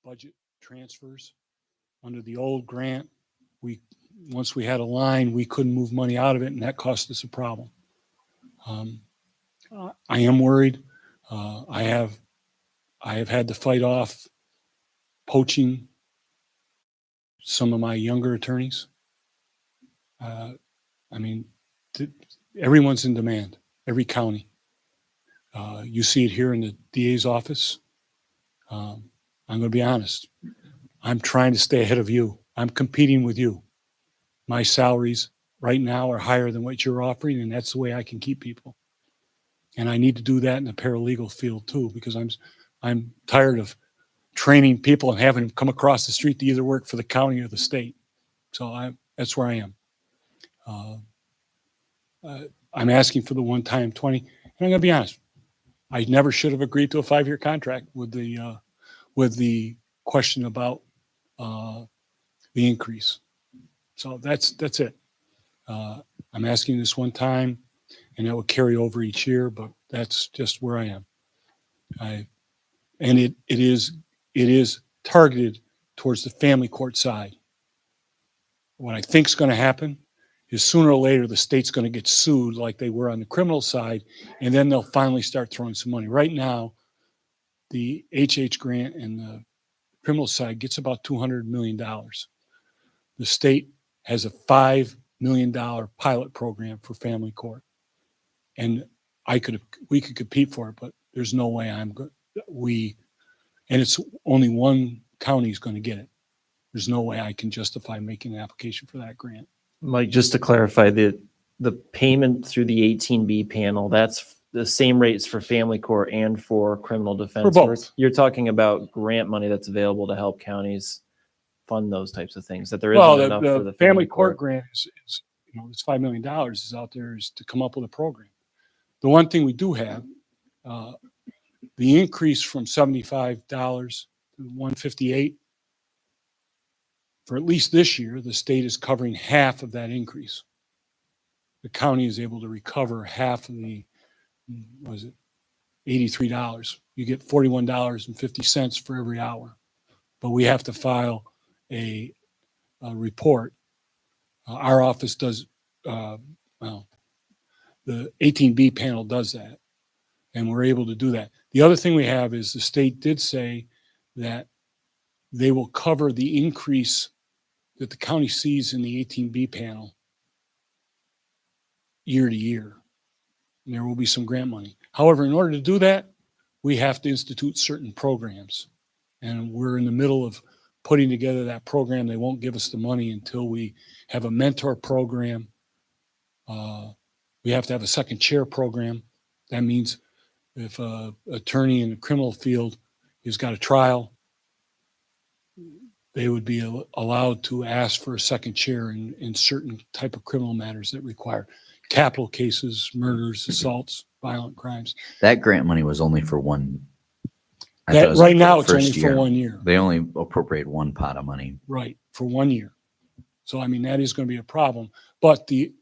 budget transfers. Under the old grant, once we had a line, we couldn't move money out of it, and that cost us a problem. I am worried. I have had to fight off poaching some of my younger attorneys. I mean, everyone's in demand, every county. You see it here in the DA's office. I'm going to be honest. I'm trying to stay ahead of you. I'm competing with you. My salaries right now are higher than what you're offering, and that's the way I can keep people. And I need to do that in the paralegal field too, because I'm tired of training people and having them come across the street to either work for the county or the state. So that's where I am. I'm asking for the one-time 20, and I'm going to be honest. I never should have agreed to a 5-year contract with the question about the increase. So that's it. I'm asking this one time, and that will carry over each year, but that's just where I am. And it is targeted towards the family court side. What I think is going to happen is sooner or later the state's going to get sued like they were on the criminal side, and then they'll finally start throwing some money. Right now, the HH grant and the criminal side gets about $200 million. The state has a $5 million pilot program for family court. And we could compete for it, but there's no way and it's only one county is going to get it. There's no way I can justify making an application for that grant. Mike, just to clarify, the payment through the 18B panel, that's the same rates for family court and for criminal defense For both. work? You're talking about grant money that's available to help counties fund those types of things, that there isn't enough for the family court grant is it's $5 million is out there is to come up with a program. The one thing we do have, the increase from $75 to $158, for at least this year, the state is covering half of that increase. The county is able to recover half of the, was it $83? You get $41.50 for every hour, but we have to file a report. Our office does, the 18B panel does that, and we're able to do that. The other thing we have is the state did say that they will cover the increase that the county sees in the 18B panel year to year. And there will be some grant money. However, in order to do that, we have to institute certain programs. And we're in the middle of putting together that program. They won't give us the money until we have a mentor program. We have to have a second chair program. That means if an attorney in the criminal field has got a trial, they would be allowed to ask for a second chair in certain type of criminal matters that require capital cases, murders, assaults, violent crimes. That grant money was only for one. Right now, it's only for 1 year. They only appropriate one pot of money. Right, for 1 year. So, I mean, that is going to be a problem. But the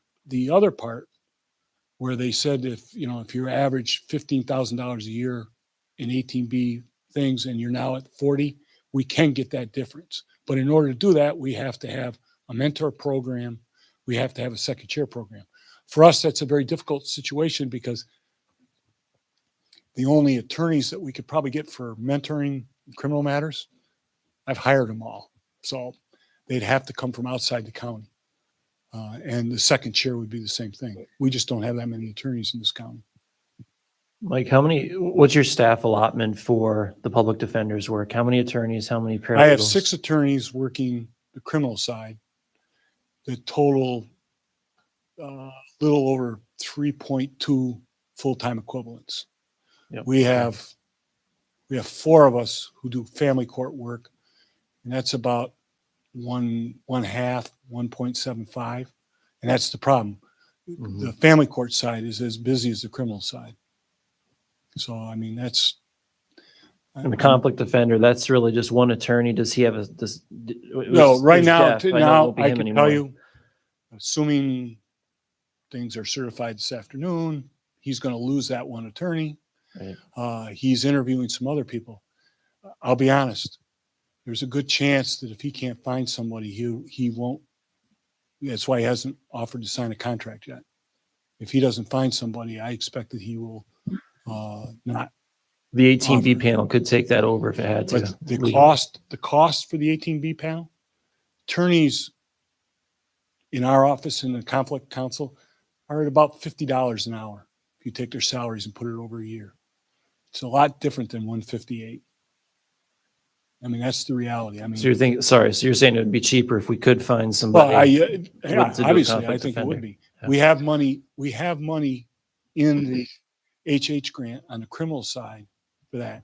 other part, where they said if you average $15,000 a year in 18B things and you're now at 40, we can get that difference. But in order to do that, we have to have a mentor program. We have to have a second chair program. For us, that's a very difficult situation because the only attorneys that we could probably get for mentoring criminal matters, I've hired them all. So they'd have to come from outside the county. And the second chair would be the same thing. We just don't have that many attorneys in this county. Mike, what's your staff allotment for the public defender's work? How many attorneys, how many paralegals? I have 6 attorneys working the criminal side that total little over 3.2 full-time equivalents. Yep. We have 4 of us who do family court work, and that's about one half, 1.75. And that's the problem. Mm-hmm. The family court side is as busy as the criminal side. So, I mean, that's. And the conflict defender, that's really just one attorney. Does he have no, right now, Jeff, I can tell you, assuming things are certified this afternoon, he's going to lose that one attorney. Right. He's interviewing some other people. I'll be honest. there's a good chance that if he can't find somebody, he won't. That's why he hasn't offered to sign a contract yet. If he doesn't find somebody, I expect that he will not. The 18B Offer. panel could take that over if it had to. But the legally. cost for the 18B panel, attorneys in our office in the conflict council are at about $50 an hour if you take their salaries and put it over a year. It's a lot different than 158. I mean, that's the reality. I mean, So you're thinking, sorry, so you're saying it would be cheaper if we could find well, somebody? yeah, to do a obviously, I conflict think it would defender. be. Yeah. We have money in the HH grant on the criminal side for that.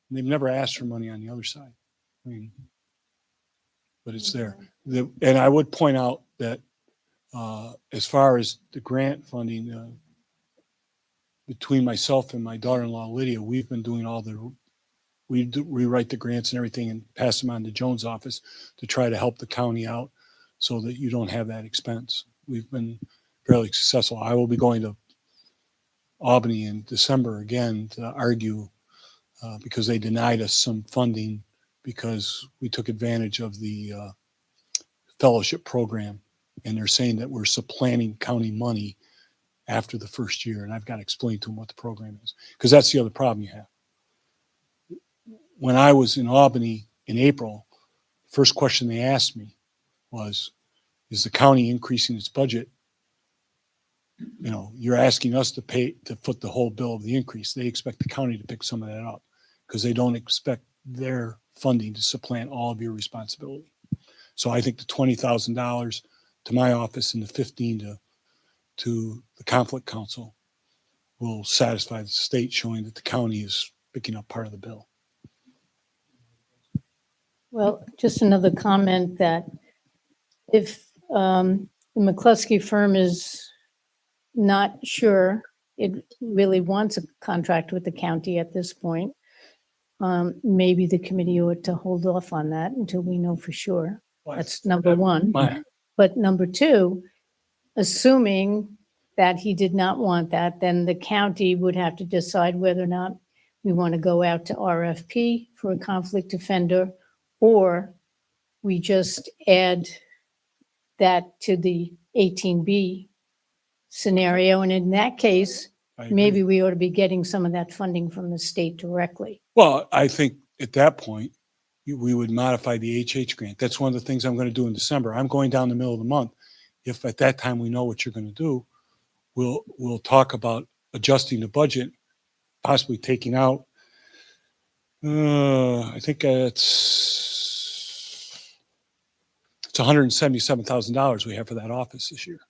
And they've never asked for money on the other side. I mean, but it's there. And I would point out that as far as the grant funding, between myself and my daughter-in-law Lydia, we've been doing we write the grants and everything and pass them on to Jones' office to try to help the county out so that you don't have that expense. We've been fairly successful. I will be going to Albany in December again to argue because they denied us some funding because we took advantage of the fellowship program. And they're saying that we're supplanting county money after the first year. And I've got to explain to them what the program is because that's the other problem you have. When I was in Albany in April, the first question they asked me was, is the county increasing its budget? You know, you're asking us to pay to foot the whole bill of the increase. They expect the county to pick some of that up because they don't expect their funding to supplant all of your responsibility. So I think the $20,000 to my office and the 15 to the conflict council will satisfy the state, showing that the county is picking up part of the bill. Well, just another comment that if the McCluskey firm is not sure it really wants a contract with the county at this point, maybe the committee ought to hold off on that until we know for sure. That's number one. But number two, assuming that he did not want that, then the county would have to decide whether or not we want to go out to RFP for a conflict defender, or we just add that to the 18B scenario. And in that case, I agree. maybe we ought to be getting some of that funding from the state directly. Well, I think at that point, we would modify the HH grant. That's one of the things I'm going to do in December. I'm going down the middle of the month. If at that time we know what you're going to do, we'll talk about adjusting the budget, possibly taking out. I think it's $177,000 we have for that office this year.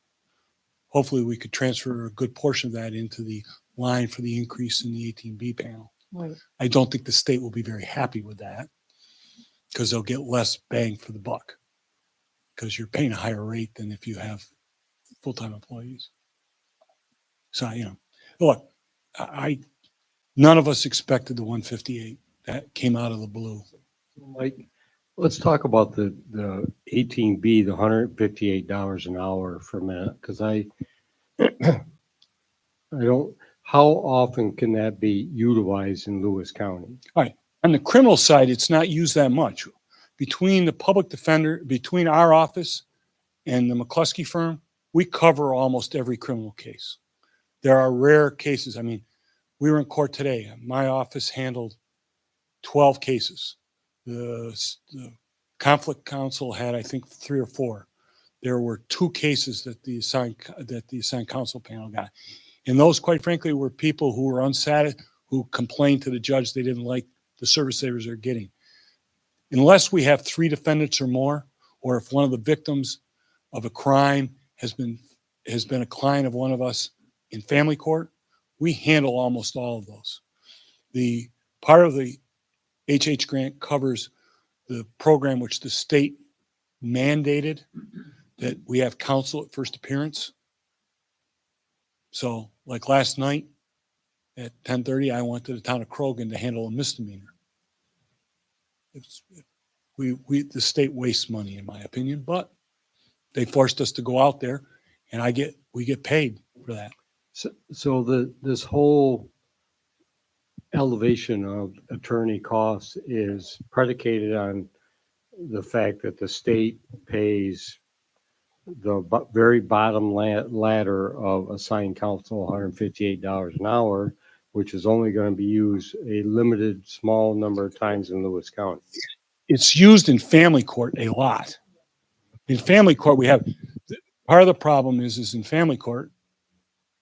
Hopefully, we could transfer a good portion of that into the line for the increase in the 18B panel. Right. I don't think the state will be very happy with that because they'll get less bang for the buck because you're paying a higher rate than if you have full-time employees. So, you know, look, none of us expected the 158 that came out of the blue. Mike, let's talk about the 18B, the $158 an hour for a minute, because I don't, how often can that be utilized in Lewis County? On the criminal side, it's not used that much. Between the public defender, between our office and the McCluskey firm, we cover almost every criminal case. There are rare cases. I mean, we were in court today. My office handled 12 cases. The conflict council had, I think, 3 or 4. There were 2 cases that the assigned counsel panel got. And those, quite frankly, were people who were unsatisfied, who complained to the judge they didn't like the service they were getting. Unless we have 3 defendants or more, or if one of the victims of a crime has been a client of one of us in family court, we handle almost all of those. The part of the HH grant covers the program which the state mandated, that we have counsel at first appearance. So like last night at 10:30, I went to the town of Krogan to handle a misdemeanor. The state wastes money, in my opinion, but they forced us to go out there, and we get paid for that. So this whole elevation of attorney costs is predicated on the fact that the state pays the very bottom ladder of assigned counsel, $158 an hour, which is only going to be used a limited small number of times in Lewis County. It's used in family court a lot. In family court, we have, part of the problem is in family court,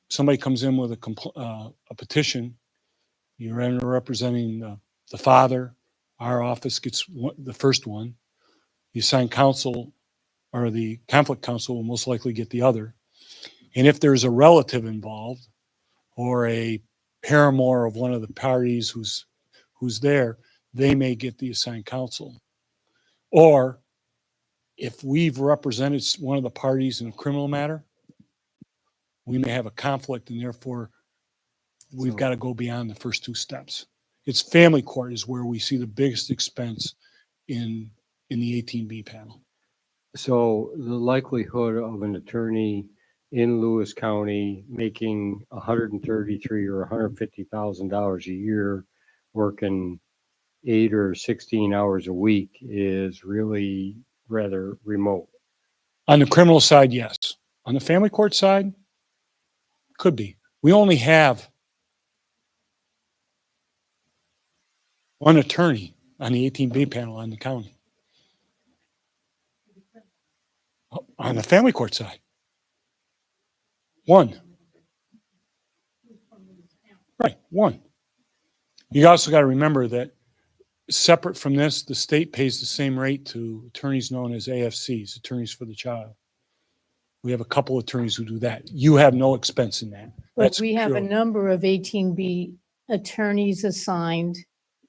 somebody comes in with a petition, you're representing the father, our office gets the first one, the assigned counsel or the conflict counsel will most likely get the other. And if there's a relative involved or a paramour of one of the parties who's there, they may get the assigned counsel. Or if we've represented one of the parties in a criminal matter, we may have a conflict and therefore we've got to go beyond the first two steps. It's family court is where we see the biggest expense in the 18B panel. So the likelihood of an attorney in Lewis County making $133,000 or $150,000 a year, working 8 or 16 hours a week is really rather remote. On the criminal side, yes. On the family court side, could be. We only have one attorney on the 18B panel on the county. On the family court side. One. Right, one. You also got to remember that separate from this, the state pays the same rate to attorneys known as AFCs, attorneys for the child. We have a couple attorneys who do that. You have no expense in that. But That's we have a pure- number of 18B attorneys assigned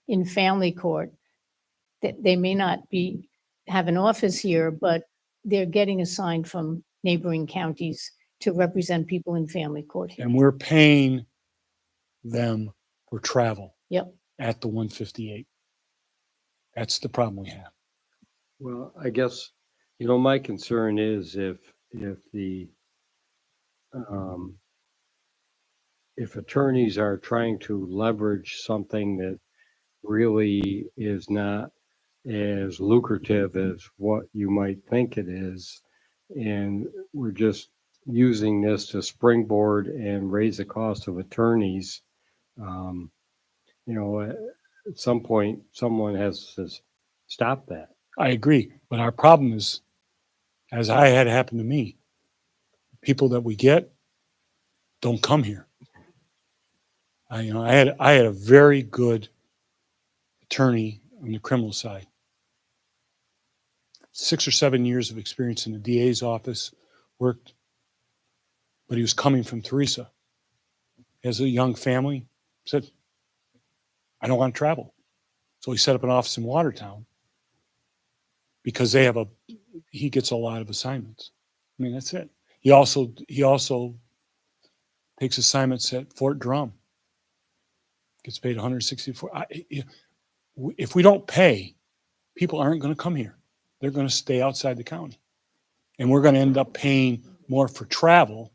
in family court that they may not have an office here, but they're getting assigned from neighboring counties to represent people in family court here. And we're paying them for travel Yep. at the 158. That's the problem we have. Well, I guess, my concern is if attorneys are trying to leverage something that really is not as lucrative as what you might think it is, and we're just using this to springboard and raise the cost of attorneys, at some point, someone has to stop that. I agree. But our problem is, as I had happen to me, people that we get don't come here. I had a very good attorney on the criminal side. 6 or 7 years of experience in the DA's office, worked, but he was coming from Teresa. As a young family, said, I don't want to travel. So he set up an office in Watertown because he gets a lot of assignments. I mean, that's it. He also takes assignments at Fort Drum. Gets paid $164. If we don't pay, people aren't going to come here. They're going to stay outside the county. And we're going to end up paying more for travel.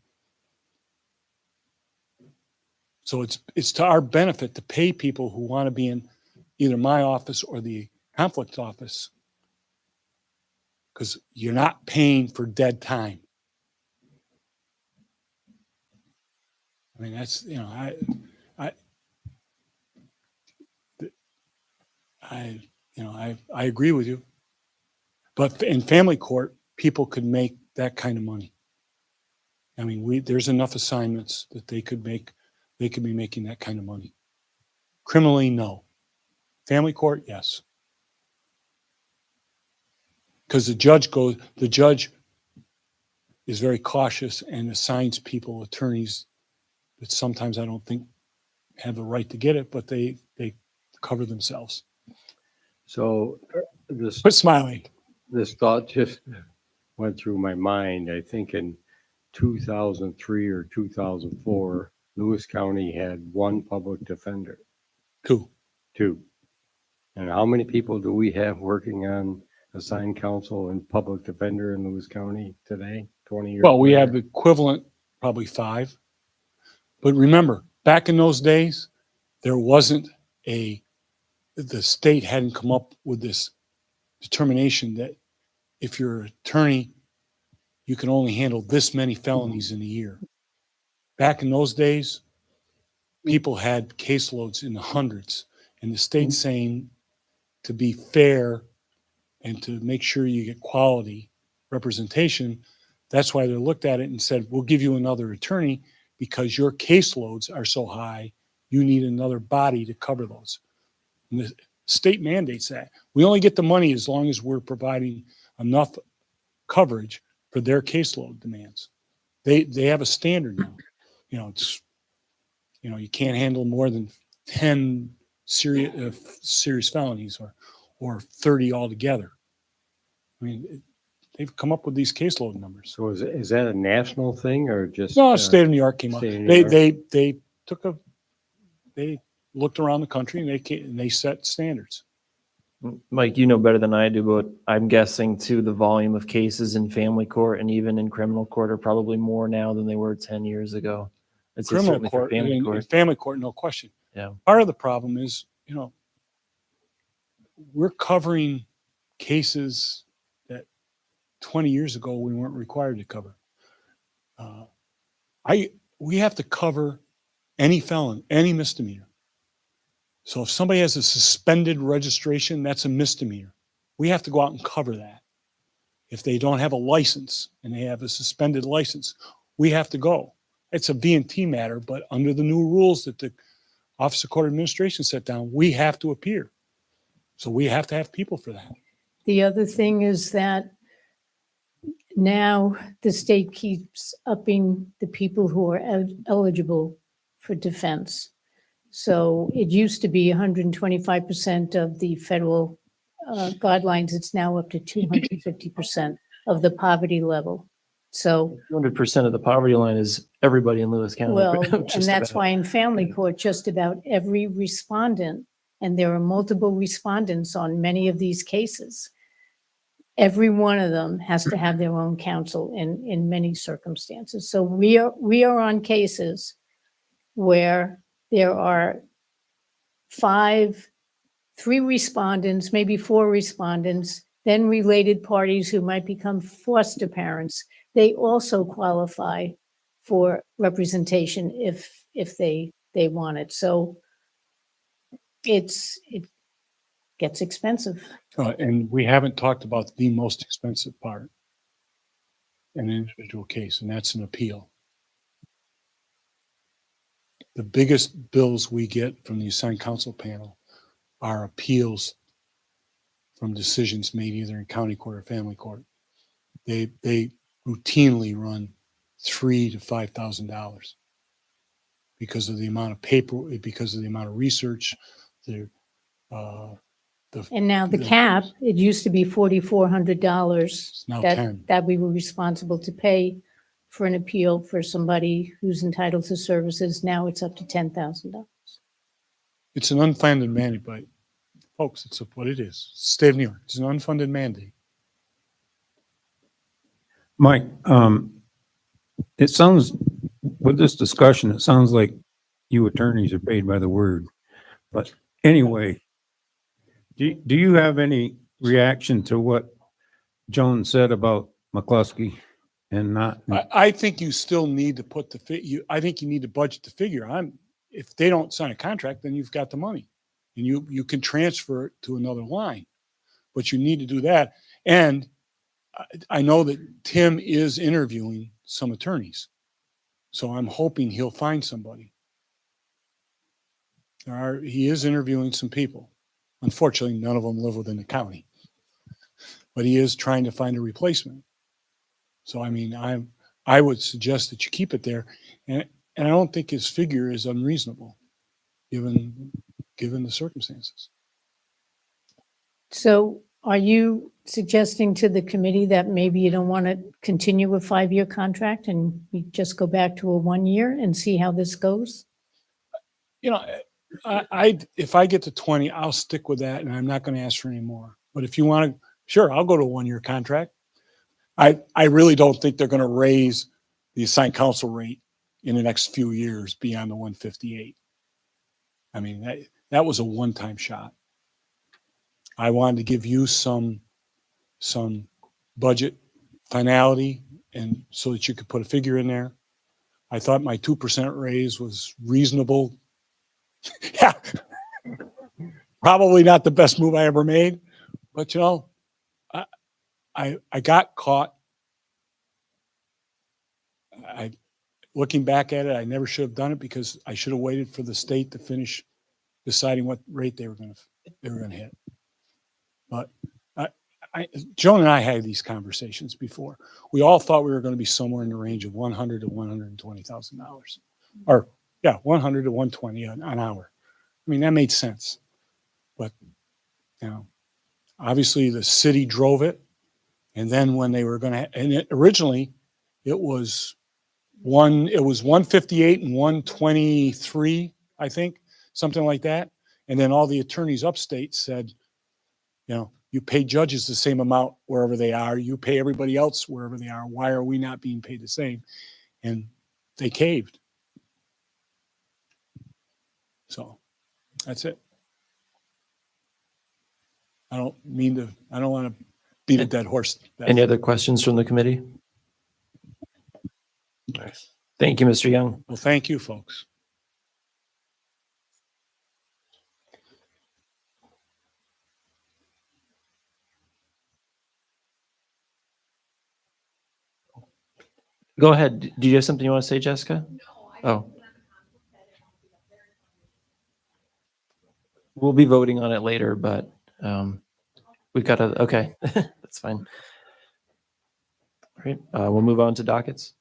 So it's to our benefit to pay people who want to be in either my office or the conflict office, because you're not paying for dead time. I mean, that's, I agree with you. But in family court, people could make that kind of money. I mean, there's enough assignments that they could be making that kind of money. Criminally, no. Family court, yes. Because the judge is very cautious and assigns people attorneys that sometimes I don't think have the right to get it, but they cover themselves. So this Quit smiling. thought just went through my mind. I think in 2003 or 2004, Lewis County had one public defender. Two. And how many people do we have working on assigned counsel and public defender in Lewis County today, 20 years? Well, we later? have the equivalent, probably 5. But remember, back in those days, there wasn't the state hadn't come up with this determination that if you're an attorney, you can only handle this many felonies in a year. Back in those days, people had caseloads in the hundreds, and the state's saying to be fair and to make sure you get quality representation, that's why they looked at it and said, we'll give you another attorney because your caseloads are so high, you need another body to cover those. And the state mandates that. We only get the money as long as we're providing enough coverage for their caseload demands. They have a standard now. You know, it's, you know, you can't handle more than 10 serious felonies or 30 altogether. I mean, they've come up with these caseload numbers. So is that a national thing or just? No, state of New York came up. State of New York. They they looked around the country and they set standards. Mike, you know better than I do, but I'm guessing too, the volume of cases in family court and even in criminal court are probably more now than they were 10 years ago. It's Criminal certainly for court, family in court. family court, no question. Yeah. Part of the problem is, you know, we're covering cases that 20 years ago we weren't required to cover. We have to cover any felon, any misdemeanor. So if somebody has a suspended registration, that's a misdemeanor. We have to go out and cover that. If they don't have a license and they have a suspended license, we have to go. It's a V&T matter, but under the new rules that the Office of Court Administration set down, we have to appear. So we have to have people for that. The other thing is that now the state keeps upping the people who are eligible for defense. So it used to be 125% of the federal guidelines. It's now up to 250% of the poverty level. So, 200% of the poverty line is everybody in Lewis County. well, Just and that's about. why in family court, just about every respondent, and there are multiple respondents on many of these cases, every one of them has to have their own counsel in many circumstances. So we are on cases where there are 3 respondents, maybe 4 respondents, then related parties who might become foster parents. They also qualify for representation if they want it. So it gets expensive. And we haven't talked about the most expensive part in an individual case, and that's an appeal. The biggest bills we get from the assigned counsel panel are appeals from decisions made either in county court or family court. They routinely run $3,000 to $5,000 because of the amount of paper, because of the amount of research. And now the cap, it used to be $4,400 It's now 10. that we were responsible to pay for an appeal for somebody who's entitled to services. Now it's up to $10,000. It's an unfunded mandate, but folks, it's what it is. State of New York, it's an unfunded mandate. Mike, it sounds, with this discussion, it sounds like you attorneys are paid by the word. But anyway, do you have any reaction to what Joan said about McCluskey and not? I think you still need to put I think you need to budget the figure. If they don't sign a contract, then you've got the money and you can transfer it to another line, but you need to do that. And I know that Tim is interviewing some attorneys, so I'm hoping he'll find somebody. He is interviewing some people. Unfortunately, none of them live within the county, but he is trying to find a replacement. So, I mean, I would suggest that you keep it there, and I don't think his figure is unreasonable, given the circumstances. So are you suggesting to the committee that maybe you don't want to continue a 5-year contract and you just go back to a 1-year and see how this goes? You know, if I get to 20, I'll stick with that, and I'm not going to ask for any more. But if you want to, sure, I'll go to a 1-year contract. I really don't think they're going to raise the assigned counsel rate in the next few years beyond the 158. I mean, that was a one-time shot. I wanted to give you some some budget finality and so that you could put a figure in there. I thought my 2% raise was reasonable. Yeah. Probably not the best move I ever made, but you know, I got caught. Looking back at it, I never should have done it because I should have waited for the state to finish deciding what rate they were going to hit. But Joan and I had these conversations before. We all thought we were going to be somewhere in the range of $100,000 to $120,000, or yeah, 100 to 120 an hour. I mean, that made sense. But you know, obviously the city drove it, and then when they were going to, and originally it was 158 and 123, I think, something like that. And then all the attorneys upstate said, you know, you pay judges the same amount wherever they are. You pay everybody else wherever they are. Why are we not being paid the same? And they caved. So that's it. I don't want to beat a dead horse. Any other questions from the committee? Thank you, Mr. Young. Well, thank you, folks. Go ahead. Do you have something you want to say, Jessica? Oh. We'll be voting on it later, but we've got to, okay, that's fine. All right, we'll move on to dockets.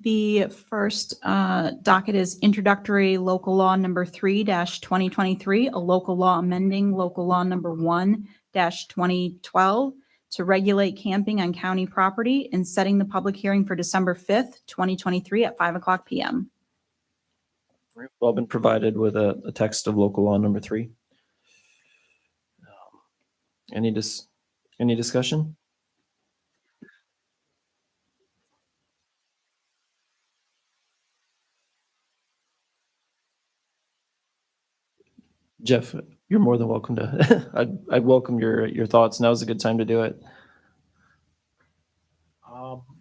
The first docket is introductory local law number 3-2023, a local law amending local law number 1-2012 to regulate camping on county property and setting the public hearing for December 5th, 2023 at 5:00 p.m. We've all been provided with a text of local law number 3. Any discussion? Jeff, you're more than welcome to, I'd welcome your thoughts. Now's a good time to do it.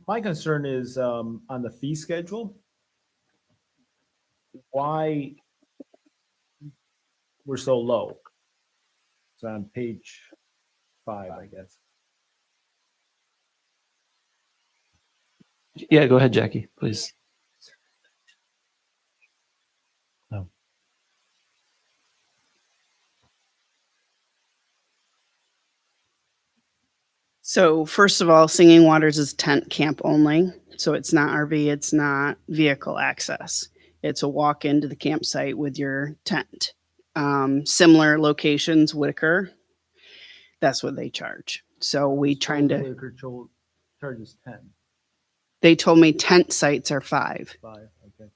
My concern is on the fee schedule. Why we're so low? It's on page 5, I guess. Yeah, go ahead, Jackie, please. So first of all, Singing Waters is tent camp only. So it's not RV, it's not vehicle access. It's a walk into the campsite with your tent. Similar locations, Whitaker, that's what they charge. So we trying to, Whitaker charges 10, they told me tent sites are 5. 5, okay.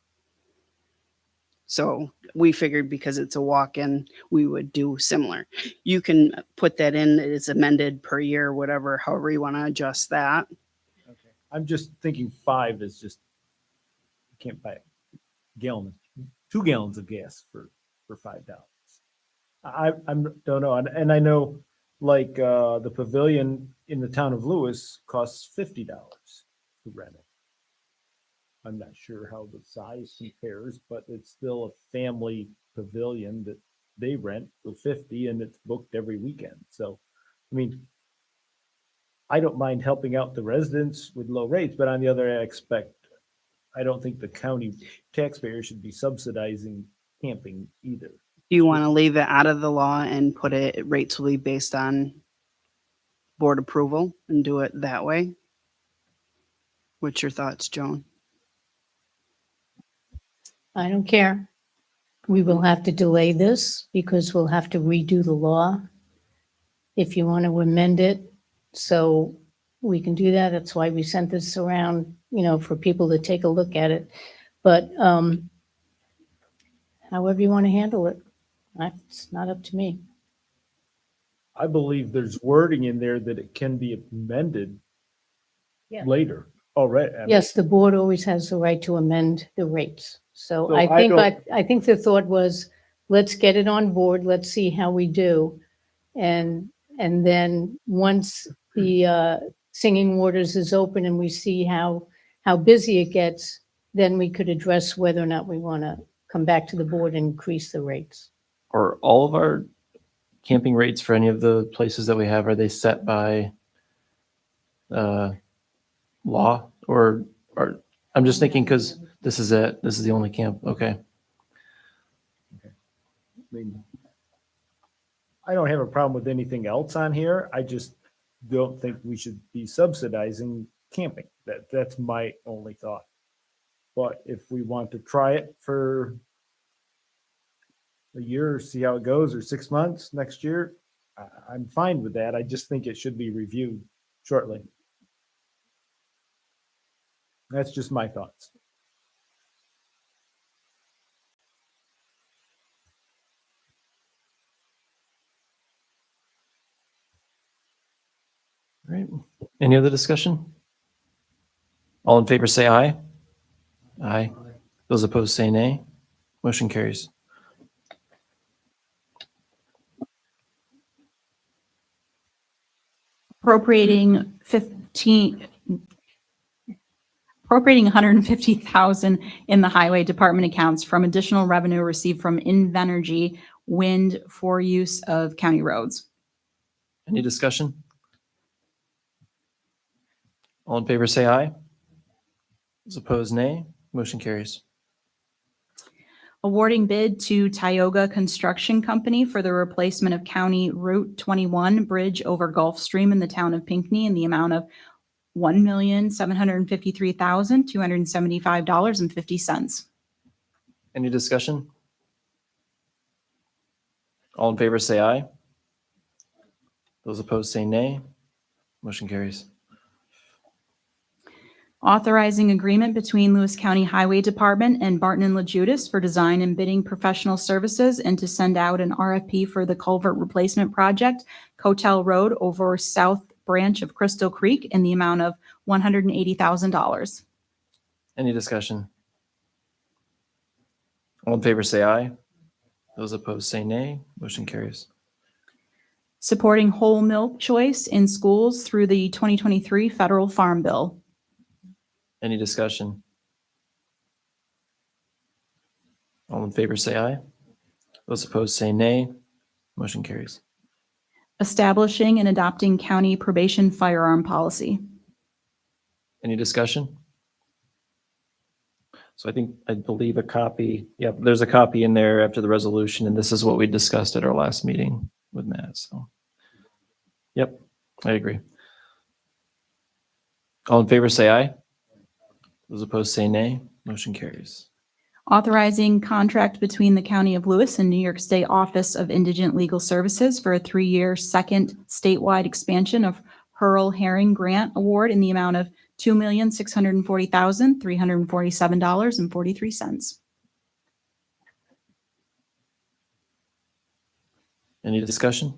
So we figured because it's a walk-in, we would do similar. You can put that in, it's amended per year, whatever, however you want to adjust that. Okay. I'm just thinking 5 is just, you can't buy a gallon, 2 gallons of gas for $5. I don't know. And I know like the pavilion in the town of Lewis costs $50 to rent it. I'm not sure how the size compares, but it's still a family pavilion that they rent for $50 and it's booked every weekend. So, I mean, I don't mind helping out the residents with low rates, but on the other hand, I don't think the county taxpayer should be subsidizing camping either. Do you want to leave it out of the law and put it, rates will be based on board approval and do it that way? What's your thoughts, Joan? I don't care. We will have to delay this because we'll have to redo the law if you want to amend it. So we can do that. That's why we sent this around, for people to take a look at it. But however you want to handle it, it's not up to me. I believe there's wording in there that it can be amended Yeah. later. Already. Yes, the board always has the right to amend the rates. So So I I think the thought was, let's get it on board. Let's see how we do. And And then once the Singing Waters is open and we see how busy it gets, then we could address whether or not we want to come back to the board and increase the rates. Are all of our camping rates for any of the places that we have, are they set by law or I'm just thinking because this is it. This is the only camp. Okay. I mean, I don't have a problem with anything else on here. I just don't think we should be subsidizing camping. That's my only thought. But if we want to try it for a year, see how it goes, or 6 months next year, I'm fine with that. I just think it should be reviewed shortly. That's just my thoughts. All right. Any other discussion? All in favor, say aye. Aye. Those opposed, say nay. Motion carries. Appropriating 150,000 in the highway department accounts from additional revenue received from Invenergy wind for use of county roads. Any discussion? All in favor, say aye. Those opposed, nay. Motion carries. Awarding bid to Tioga Construction Company for the replacement of County Route 21 bridge over Gulfstream in the town of Pinckney in the amount of $1,753,275.50. Any discussion? All in favor, say aye. Those opposed, say nay. Motion carries. Authorizing agreement between Lewis County Highway Department and Barton and LaJudas for design and bidding professional services and to send out an RFP for the culvert replacement project, Cotel Road over South Branch of Crystal Creek in the amount of $180,000. Any discussion? All in favor, say aye. Those opposed, say nay. Motion carries. Supporting whole milk choice in schools through the 2023 Federal Farm Bill. Any discussion? All in favor, say aye. Those opposed, say nay. Motion carries. Establishing and adopting county probation firearm policy. Any discussion? So I believe a copy, yep, there's a copy in there after the resolution, and this is what we discussed at our last meeting with Matt, so. Yep, I agree. All in favor, say aye. Those opposed, say nay. Motion carries. Authorizing contract between the County of Lewis and New York State Office of Indigent Legal Services for a 3-year second statewide expansion of Hurl Herring Grant Award in the amount of $2,640,347.43. Any discussion?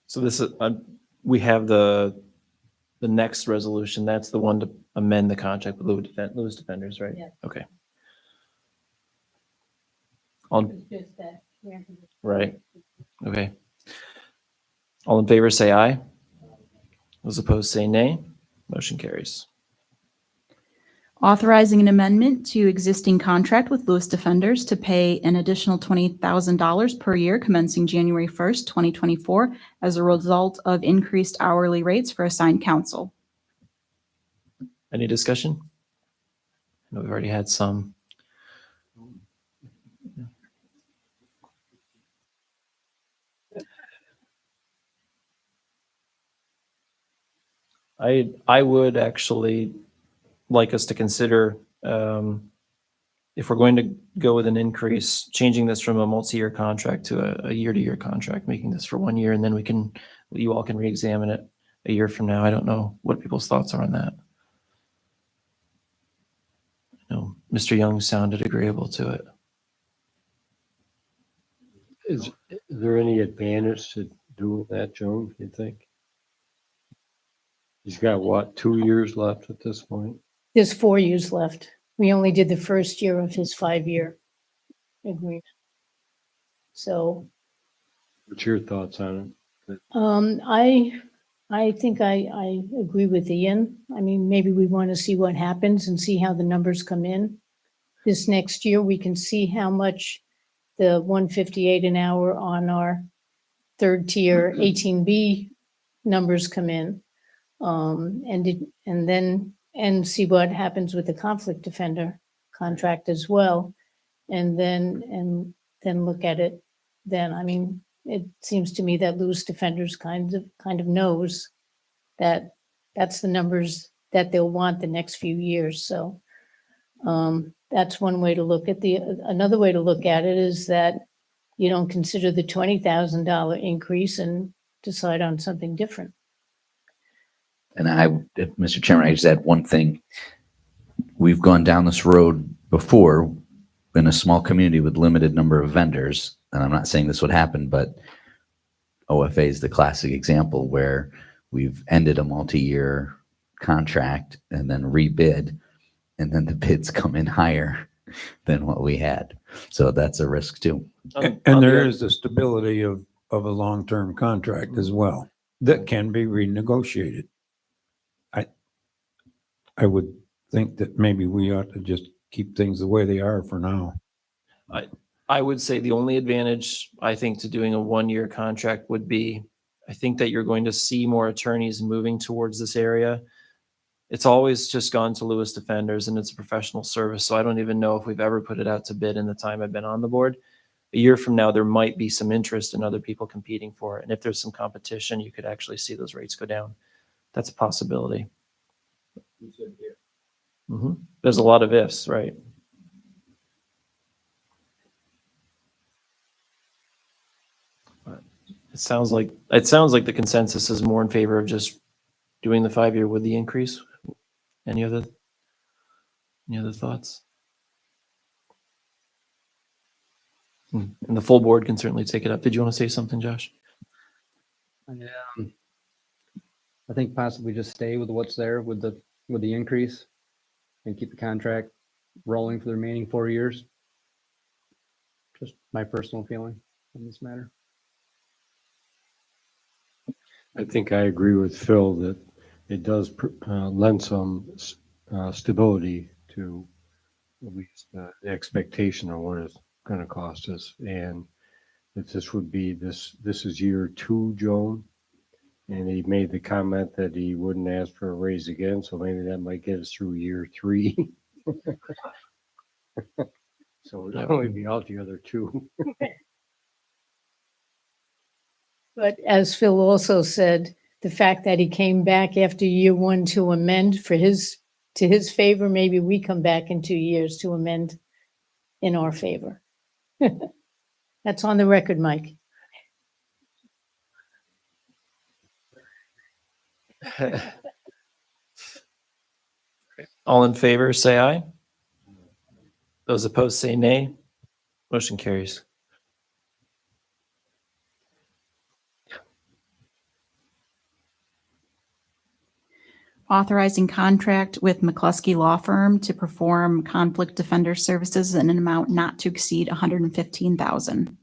So this is, we have the next resolution. That's the one to amend the contract with Lewis Defenders, right? Yeah. Okay. Right. Okay. All in favor, say aye. Those opposed, say nay. Motion carries. Authorizing an amendment to existing contract with Lewis Defenders to pay an additional $20,000 per year commencing January 1st, 2024, as a result of increased hourly rates for assigned counsel. Any discussion? I know we've already had some. I would actually like us to consider, if we're going to go with an increase, changing this from a multi-year contract to a year-to-year contract, making this for 1 year, and then you all can re-examine it a year from now. I don't know what people's thoughts are on that. No, Mr. Young sounded agreeable to it. Is there any advantage to doing that, Joan, you think? He's got what, 2 years left at this point? there's 4 years left. We only did the first year of his 5-year agreement. So What's your thoughts on I think I agree with Ian. I mean, maybe we want to see what happens and see how the numbers come in. This next year, we can see how much the 158 an hour on our third tier 18B numbers come in. And see what happens with the conflict defender contract as well. And then look at it then. I mean, it seems to me that Lewis Defenders kind of knows that that's the numbers that they'll want the next few years. So that's one way to look at another way to look at it is that you don't consider the $20,000 increase and decide on something different. And Mr. Chairman, I just add one thing. We've gone down this road before in a small community with limited number of vendors. And I'm not saying this would happen, but OFA is the classic example where we've ended a multi-year contract and then rebid, and then the bids come in higher than what we had. So that's a risk too. And there is the stability of a long-term contract as well that can be renegotiated. I would think that maybe we ought to just keep things the way they are for now. I would say the only advantage, I think, to doing a 1-year contract would be, I think that you're going to see more attorneys moving towards this area. It's always just gone to Lewis Defenders and it's a professional service. So I don't even know if we've ever put it out to bid in the time I've been on the board. A year from now, there might be some interest in other people competing for it. And if there's some competition, you could actually see those rates go down. That's a possibility. There's a lot of ifs, right? It sounds like the consensus is more in favor of just doing the 5-year with the increase. Any other thoughts? And the full board can certainly take it up. Did you want to say something, Josh? I think possibly just stay with what's there with the increase and keep the contract rolling for the remaining 4 years. Just my personal feeling on this matter. I think I agree with Phil that it does lend some stability to at least the expectation of what it's going to cost us. And that this would be, this is year 2, Joan. And he made the comment that he wouldn't ask for a raise again. So maybe that might get us through year 3. So it'd only be altogether 2. But as Phil also said, the fact that he came back after year 1 to amend to his favor, maybe we come back in 2 years to amend in our favor. That's on the record, Mike. All in favor, say aye. Those opposed, say nay. Motion carries. Authorizing contract with McCluskey Law Firm to perform conflict defender services in an amount not to exceed $115,000.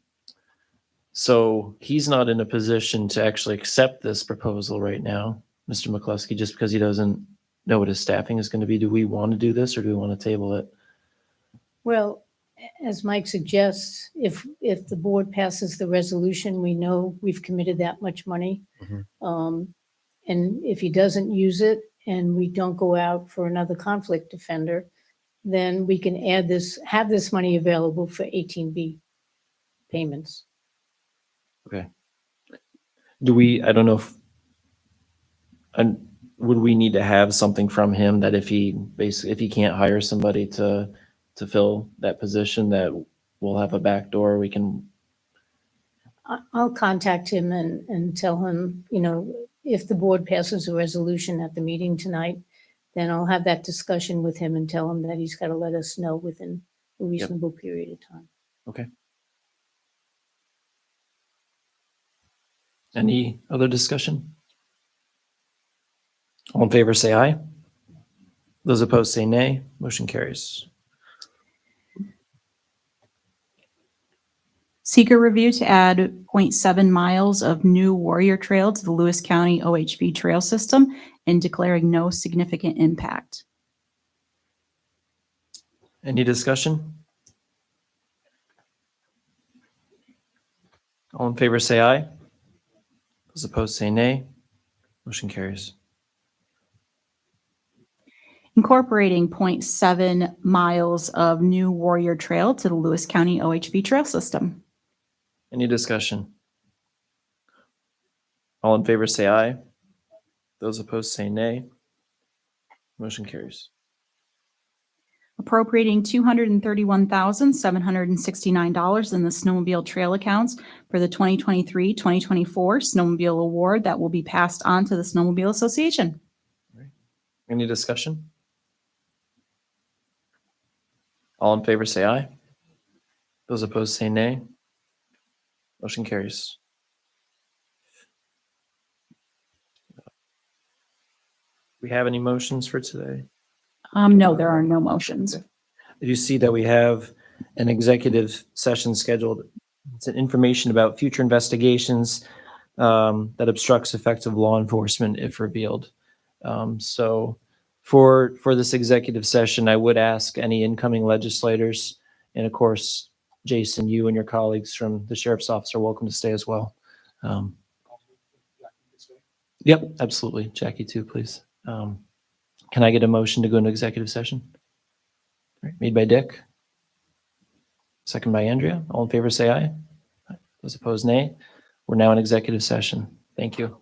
So he's not in a position to actually accept this proposal right now, Mr. McCluskey, just because he doesn't know what his staffing is going to be. Do we want to do this or do we want to table it? Well, as Mike suggests, if the board passes the resolution, we know we've committed that much money. And if he doesn't use it and we don't go out for another conflict defender, then we can have this money available for 18B payments. Okay. I don't know if, and would we need to have something from him that if he can't hire somebody to fill that position, that we'll have a back door we can? I'll contact him and tell him, if the board passes a resolution at the meeting tonight, then I'll have that discussion with him and tell him that he's got to let us know within a reasonable period of time. Okay. Any other discussion? All in favor, say aye. Those opposed say nay. Motion carries. Seeker review to add 0.7 miles of new Warrior Trail to the Lewis County OHV trail system and declaring no significant impact. Any discussion? All in favor say aye. Those opposed say nay. Motion carries. Incorporating 0.7 miles of new Warrior Trail to the Lewis County OHV trail system. Any discussion? All in favor say aye. Those opposed say nay. Motion carries. Appropriating $231,769 in the snowmobile trail accounts for the 2023-2024 snowmobile award that will be passed on to the Snowmobile Association. Any discussion? All in favor say aye. Those opposed say nay. Motion carries. We have any motions for today? No, there are no motions. Did you see that we have an executive session scheduled? It's an information about future investigations that obstructs effective law enforcement if revealed. So for this executive session, I would ask any incoming legislators, and of course, Jason, you and your colleagues from the sheriff's office are welcome to stay as well. Yep, absolutely. Jackie too, please. Can I get a motion to go into executive session? All right, made by Dick. Second by Andrea. All in favor, say aye. Those opposed, nay. We're now in executive session. Thank you.